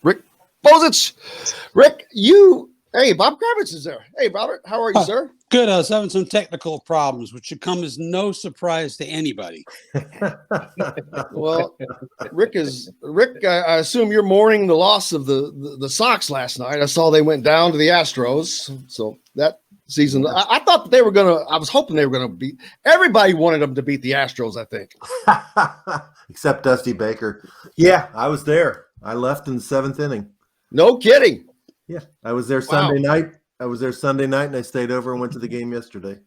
Rick Bozich. Hey, Bob Kravitz is there. Hey, Robert, how are you, sir? Good. I was having some technical problems, which should come as no surprise to anybody. Well, Rick, I assume you're mourning the loss of the Sox last night. I saw they went down to the Astros. So that season, I thought they were I was hoping they were going to beat. Everybody wanted them to beat the Astros, I think. Except Dusty Baker. Yeah, I was there. I left in the 7th inning. No kidding. Yeah, I was there Sunday night. And I stayed over and went to the game yesterday.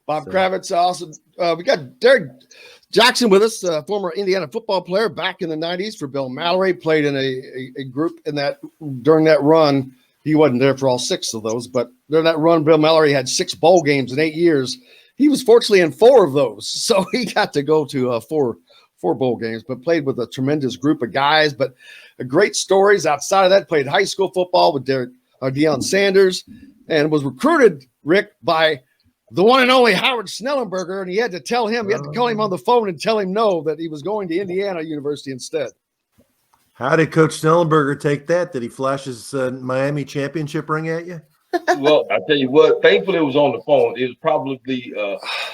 Bob Kravitz also. We got Derek Jackson with us, former Indiana football player back in the 90s for Bill Mallory. Played in a group during that run. He wasn't there for all 6 of those, but during that run, Bill Mallory had 6 bowl games in 8 years. He was fortunately in 4 of those, so he got to go to 4 bowl games, but played with a tremendous group of guys. But great stories outside of that. Played high school football with Deion Sanders, and was recruited, Rick, by the one and only Howard Snellenberger. And he had to call him on the phone and tell him no, that he was going to Indiana University instead. How did Coach Snellenberger take that? Did he flash his Miami championship ring at you? Well, I tell you what, thankfully it was on the phone. It was probably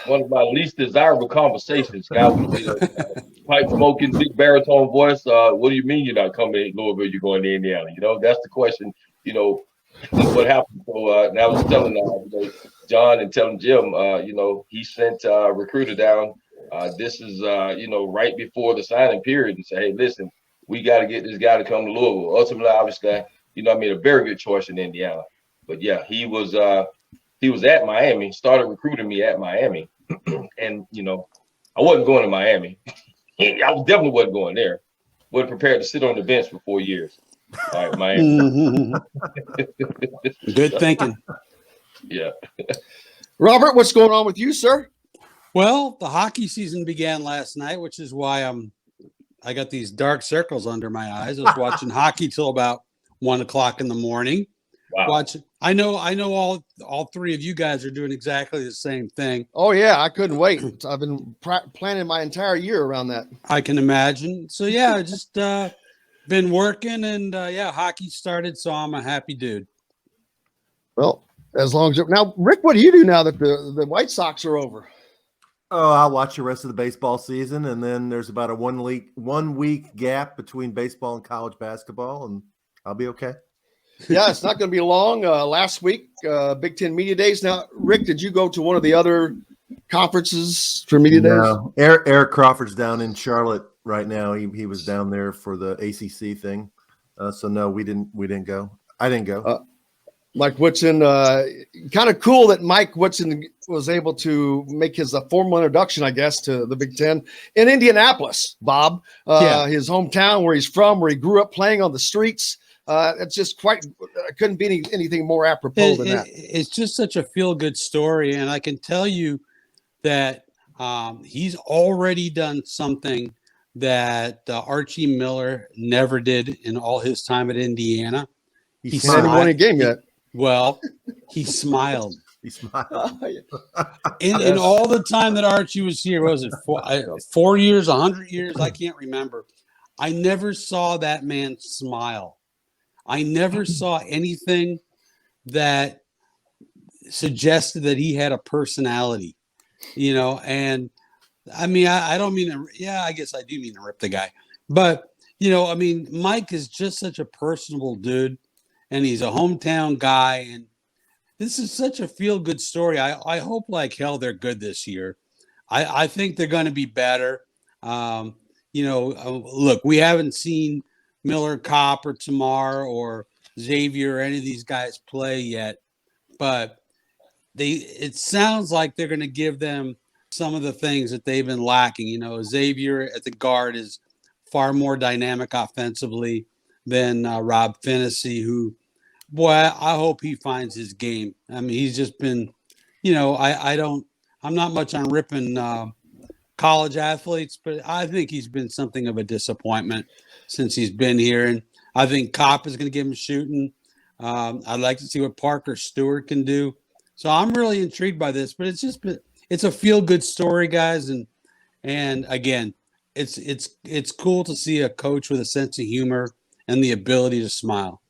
one of my least desirable conversations. Guy with a pipe smoking, big baritone voice. What do you mean you're not coming to Louisville? You're going to Indiana? That's the question. What happened. So now I was telling John and telling Jim, he sent a recruiter down. This is right before the signing period, and say, hey, listen, we got to get this guy to come to Louisville. Ultimately, obviously, I made a very good choice in Indiana. But yeah, he was at Miami, started recruiting me at Miami. And I wasn't going to Miami. I definitely wasn't going there. Wasn't prepared to sit on the bench for 4 years. All right, Miami. Good thinking. Yeah. Robert, what's going on with you, sir? Well, the hockey season began last night, which is why I got these dark circles under my eyes. I was watching hockey till about 1 o'clock in the morning. Wow. I know all 3 of you guys are doing exactly the same thing. Oh yeah, I couldn't wait. I've been planning my entire year around that. I can imagine. So yeah, I just been working, and hockey started, so I'm a happy dude. Well, as long as now, Rick, what do you do now that the White Sox are over? Oh, I'll watch the rest of the baseball season, and then there's about a 1 week gap between baseball and college basketball, and I'll be okay. Yeah, it's not going to be long. Last week, Big Ten Media Days. Now, Rick, did you go to one of the other conferences for Media Days? No. Eric Crawford's down in Charlotte right now. He was down there for the ACC thing. So no, we didn't go. I didn't go. Mike Woodson, kind of cool that Mike Woodson was able to make his formal introduction, I guess, to the Big Ten in Indianapolis, Bob, his hometown, where he's from, where he grew up playing on the streets. It's just couldn't be anything more apropos than that. It's just such a feel-good story, and I can tell you that he's already done something that Archie Miller never did in all his time at Indiana. He hasn't won a game yet. Well, he smiled. He smiled. In all the time that Archie was here, what was it 4 years, 100 years? I can't remember. I never saw that man smile. I never saw anything that suggested that he had a personality, and I mean, I don't mean to, I guess I do mean to rip the guy, but Mike is just such a personable dude, and he's a hometown guy, and this is such a feel-good story. I hope like hell they're good this year. I think they're going to be better. Look, we haven't seen Miller Kopp or Tamar or Xavier or any of these guys play yet, but it sounds like they're going to give them some of the things that they've been lacking. Xavier at the guard is far more dynamic offensively than Rob Finney, who, boy, I hope he finds his game. I mean, he's just been, I'm not much on ripping college athletes, but I think he's been something of a disappointment since he's been here. And I think Kopp is going to give him shooting. I'd like to see what Parker Stewart can do. So I'm really intrigued by this, but it's a feel-good story, guys. And again, it's cool to see a coach with a sense of humor and the ability to smile.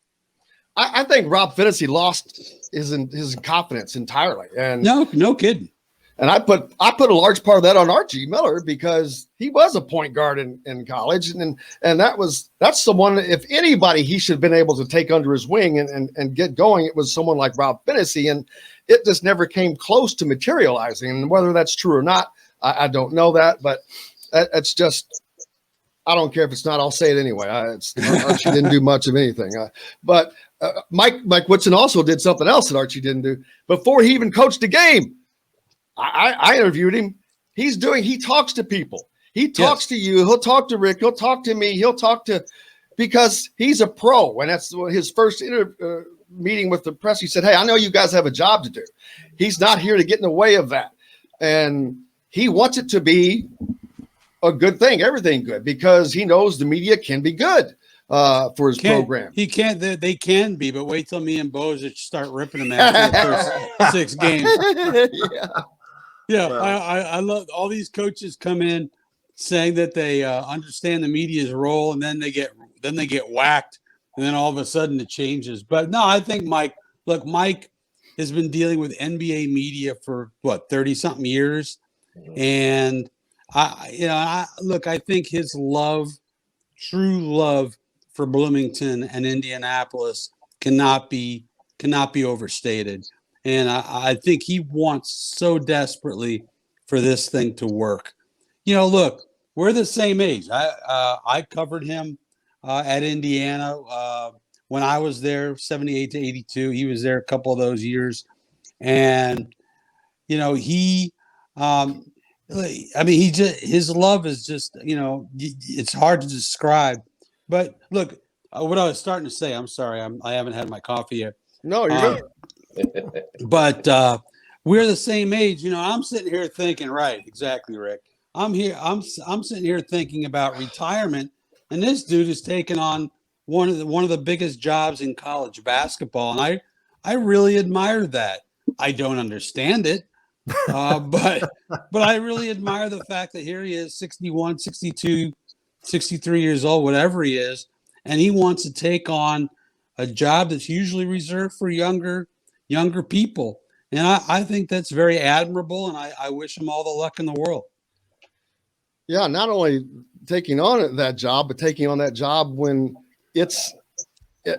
I think Rob Finney lost his confidence entirely. And no kidding. And I put a large part of that on Archie Miller because he was a point guard in college. And that's someone, if anybody he should have been able to take under his wing and get going, it was someone like Rob Finney. And it just never came close to materializing. And whether that's true or not, I don't know that, but it's just, I don't care if it's not, I'll say it anyway. Archie didn't do much of anything. But Mike Woodson also did something else that Archie didn't do before he even coached a game. I interviewed him. He talks to people. He talks to you. He'll talk to Rick. He'll talk to me. Because he's a pro. And that's his first meeting with the press. He said, hey, I know you guys have a job to do. He's not here to get in the way of that. And he wants it to be a good thing, everything good, because he knows the media can be good for his program. He can't. They can be, but wait till me and Bozich start ripping him after the first 6 games. Yeah, I love all these coaches come in saying that they understand the media's role, and then they get whacked, and then all of a sudden it changes. But no, I think Mike has been dealing with NBA media for 30-something years, and I think his true love for Bloomington and Indianapolis cannot be overstated. And I think he wants so desperately for this thing to work. Look, we're the same age. I covered him at Indiana when I was there, 78 to 82. He was there a couple of those years. And, his love is just, it's hard to describe. But look, what I was starting to say, I'm sorry, I haven't had my coffee yet. No, you're good. But we're the same age. I'm sitting here thinking, right, exactly, Rick. I'm sitting here thinking about retirement, and this dude is taking on one of the biggest jobs in college basketball, and I really admire that. I don't understand it, but I really admire the fact that here he is, 61, 62, 63 years old, whatever he is, and he wants to take on a job that's usually reserved for younger people. And I think that's very admirable, and I wish him all the luck in the world. Yeah, not only taking on that job, but taking on that job when it's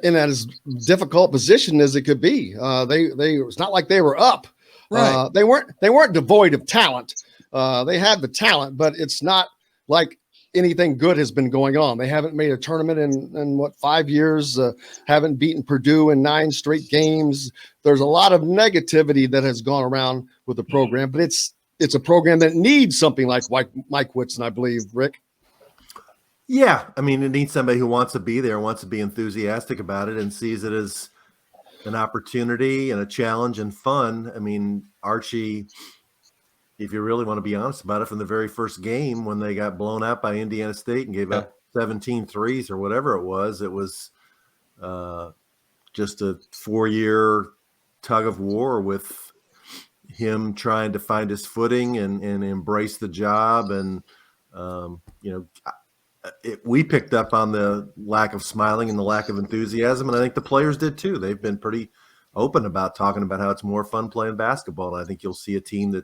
in as difficult position as it could be. It's not like they were up. Right. They weren't devoid of talent. They had the talent, but it's not like anything good has been going on. They haven't made a tournament in 5 years, haven't beaten Purdue in 9 straight games. There's a lot of negativity that has gone around with the program, but it's a program that needs something like Mike Woodson, I believe, Rick. Yeah. I mean, it needs somebody who wants to be there, wants to be enthusiastic about it, and sees it as an opportunity and a challenge and fun. I mean, Archie, if you really want to be honest about it, from the very first game when they got blown out by Indiana State and gave up 17 threes or whatever it was just a 4-year tug of war with him trying to find his footing and embrace the job. And, we picked up on the lack of smiling and the lack of enthusiasm, and I think the players did too. They've been pretty open about talking about how it's more fun playing basketball. And I think you'll see a team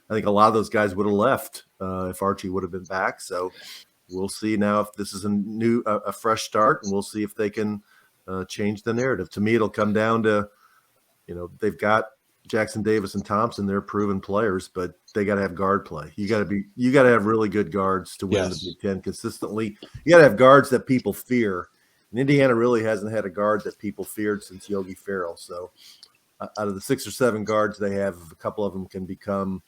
I think a lot of those guys would have left if Archie would have been back. So we'll see now if this is a fresh start, and we'll see if they can change the narrative. To me, it'll come down to, they've got Jackson Davis and Thompson. They're proven players, but they got to have guard play. You got to have really good guards to win the Big Ten consistently. You got to have guards that people fear. And Indiana really hasn't had a guard that people feared since Yogi Ferrell. So out of the 6 or 7 guards they have, a couple of them can become,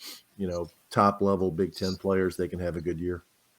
top level Big Ten players. They can have a good year.